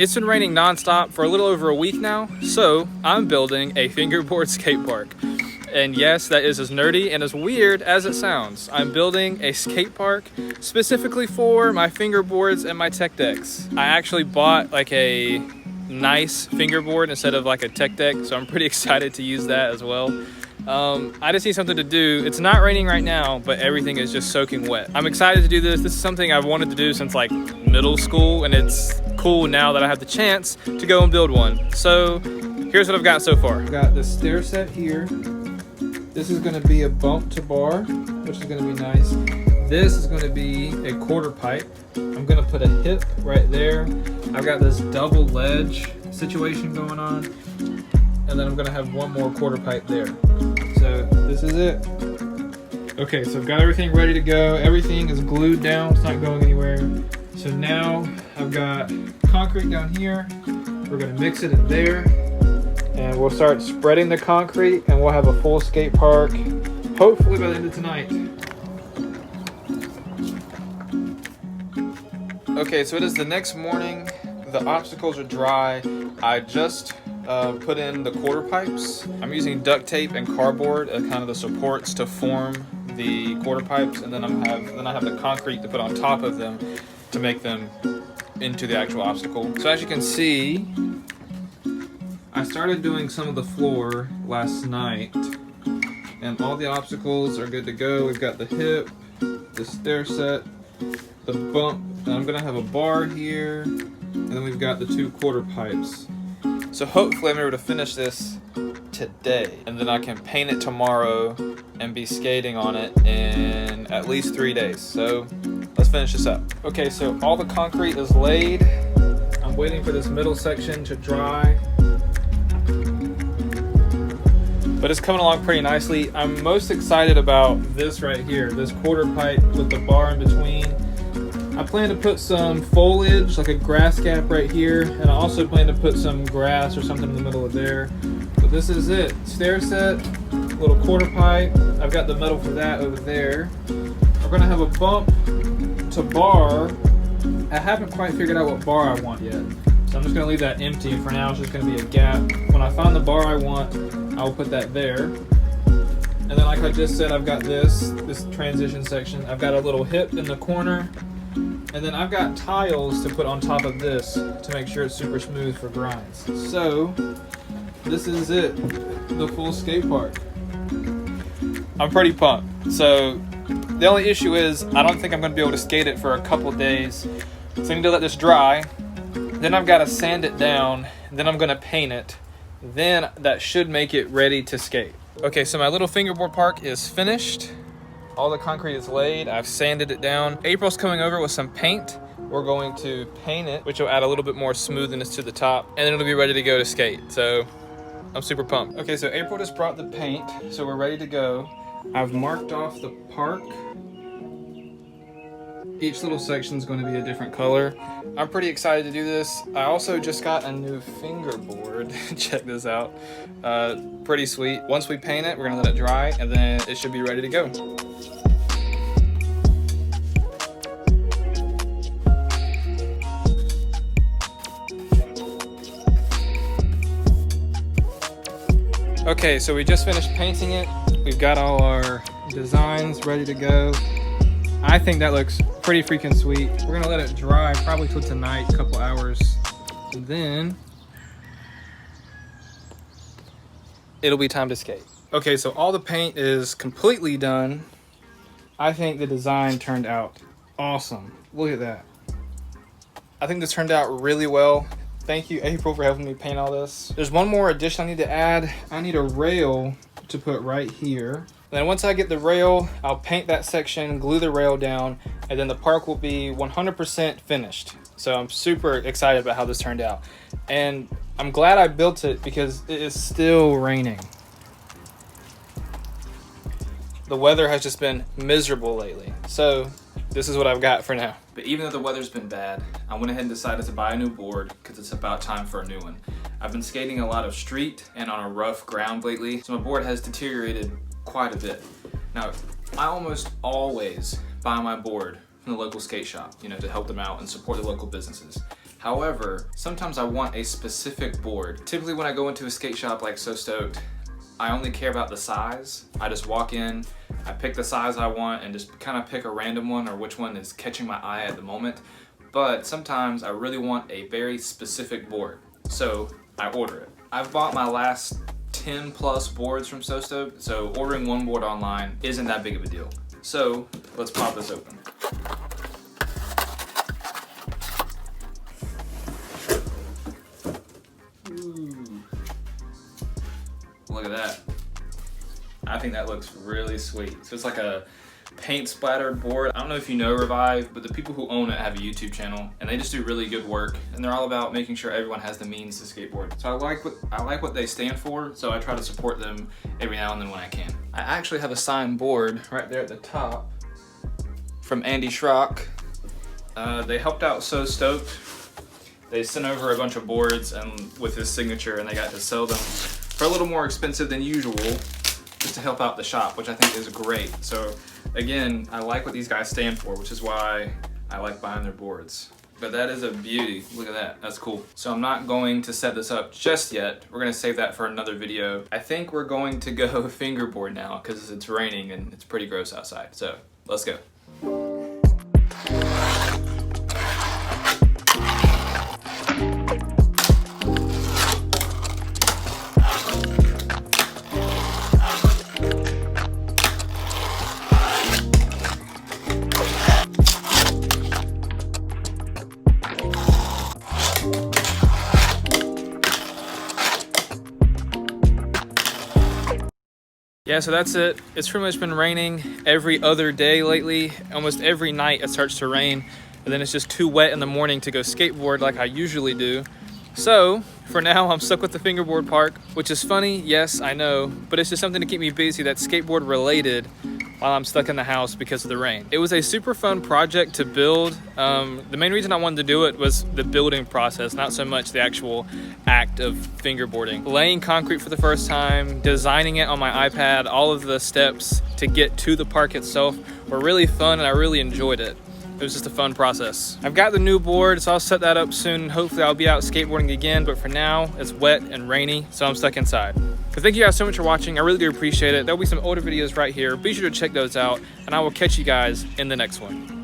It's been raining nonstop for a little over a week now, so I'm building a fingerboard skate park. And yes, that is as nerdy and as weird as it sounds. I'm building a skate park specifically for my fingerboards and my tech decks. I actually bought like a nice fingerboard instead of like a tech deck, so I'm pretty excited to use that as well. I just need something to do. It's not raining right now, but everything is just soaking wet. I'm excited to do this. This is something I've wanted to do since like middle school, and it's cool now that I have the chance to go and build one. So here's what I've got so far. I've got the stair set here. This is going to be a bump to bar, which is going to be nice. This is going to be a quarter pipe. I'm going to put a hip right there. I've got this double ledge situation going on, and then I'm going to have one more quarter pipe there. So this is it. Okay, so I've got everything ready to go. Everything is glued down. It's not going anywhere. So now I've got concrete down here. We're going to mix it in there, and we'll start spreading the concrete, and we'll have a full skate park hopefully by the end of tonight. Okay, so it is the next morning. The obstacles are dry. I just put in the quarter pipes. I'm using duct tape and cardboard as kind of the supports to form the quarter pipes, and then I have the concrete to put on top of them to make them into the actual obstacle. So as you can see, I started doing some of the floor last night, and all the obstacles are good to go. We've got the hip, the stair set, the bump, and I'm gonna have a bar here, and then we've got the two quarter pipes. So hopefully I'm able to finish this today, and then I can paint it tomorrow and be skating on it in at least 3 days. So let's finish this up. Okay, so all the concrete is laid. I'm waiting for this middle section to dry, but it's coming along pretty nicely. I'm most excited about this right here, this quarter pipe with the bar in between. I plan to put some foliage, like a grass gap right here, and I also plan to put some grass or something in the middle of there. But this is it. Stair set, little quarter pipe. I've got the metal for that over there. We're gonna have a bump to bar. I haven't quite figured out what bar I want yet, so I'm just gonna leave that empty. For now, it's just gonna be a gap. When I find the bar I want, I'll put that there. And then like I just said, I've got this transition section. I've got a little hip in the corner. And then I've got tiles to put on top of this to make sure it's super smooth for grinds. So this is it, the full skate park. I'm pretty pumped. So the only issue is I don't think I'm going to be able to skate it for a couple days. So I need to let this dry. Then I've got to sand it down. Then I'm going to paint it. Then that should make it ready to skate. Okay, so my little fingerboard park is finished. All the concrete is laid. I've sanded it down. April's coming over with some paint. We're going to paint it, which will add a little bit more smoothness to the top, and then it'll be ready to go to skate. So I'm super pumped. Okay, so April just brought the paint, so we're ready to go. I've marked off the park. Each little section is going to be a different color. I'm pretty excited to do this. I also just got a new fingerboard. Check this out. Pretty sweet. Once we paint it, we're gonna let it dry, and then it should be ready to go. Okay, so we just finished painting it. We've got all our designs ready to go. I think that looks pretty freaking sweet. We're gonna let it dry probably till tonight, a couple hours, and then it'll be time to skate. Okay, so all the paint is completely done. I think the design turned out awesome. Look at that. I think this turned out really well. Thank you, April, for helping me paint all this. There's one more addition I need to add. I need a rail to put right here. Then once I get the rail, I'll paint that section, glue the rail down, and then the park will be 100% finished. So I'm super excited about how this turned out. And I'm glad I built it because it is still raining. The weather has just been miserable lately. So this is what I've got for now. But even though the weather's been bad, I went ahead and decided to buy a new board because it's about time for a new one. I've been skating a lot of street and on a rough ground lately, so my board has deteriorated quite a bit. Now, I almost always buy my board from the local skate shop, to help them out and support the local businesses. However, sometimes I want a specific board. Typically when I go into a skate shop like So Stoked, I only care about the size. I just walk in, I pick the size I want and just kind of pick a random one or which one is catching my eye at the moment. But sometimes I really want a very specific board, so I order it. I've bought my last 10 plus boards from So Stoked, so ordering one board online isn't that big of a deal. So let's pop this open. Ooh. Look at that. I think that looks really sweet. So it's like a paint splattered board. I don't know if you know Revive, but the people who own it have a YouTube channel and they just do really good work, and they're all about making sure everyone has the means to skateboard. So I like what they stand for, so I try to support them every now and then when I can. I actually have a signed board right there at the top from Andy Schrock. They helped out So Stoked. They sent over a bunch of boards and with his signature, and they got to sell them for a little more expensive than usual, just to help out the shop, which I think is great. So again, I like what these guys stand for, which is why I like buying their boards. But that is a beauty. Look at that, that's cool. So I'm not going to set this up just yet. We're gonna save that for another video. I think we're going to go fingerboard now because it's raining and it's pretty gross outside. So let's go. Yeah, so that's it. It's pretty much been raining every other day lately. Almost every night it starts to rain, and then it's just too wet in the morning to go skateboard like I usually do. So for now, I'm stuck with the fingerboard park, which is funny, yes, I know, but it's just something to keep me busy that's skateboard related while I'm stuck in the house because of the rain. It was a super fun project to build. The main reason I wanted to do it was the building process, not so much the actual act of fingerboarding. Laying concrete for the first time, designing it on my iPad, all of the steps to get to the park itself were really fun, and I really enjoyed it. It was just a fun process. I've got the new board, so I'll set that up soon. Hopefully I'll be out skateboarding again, but for now, it's wet and rainy, so I'm stuck inside. But thank you guys so much for watching. I really do appreciate it. There'll be some older videos right here. Be sure to check those out, and I will catch you guys in the next one.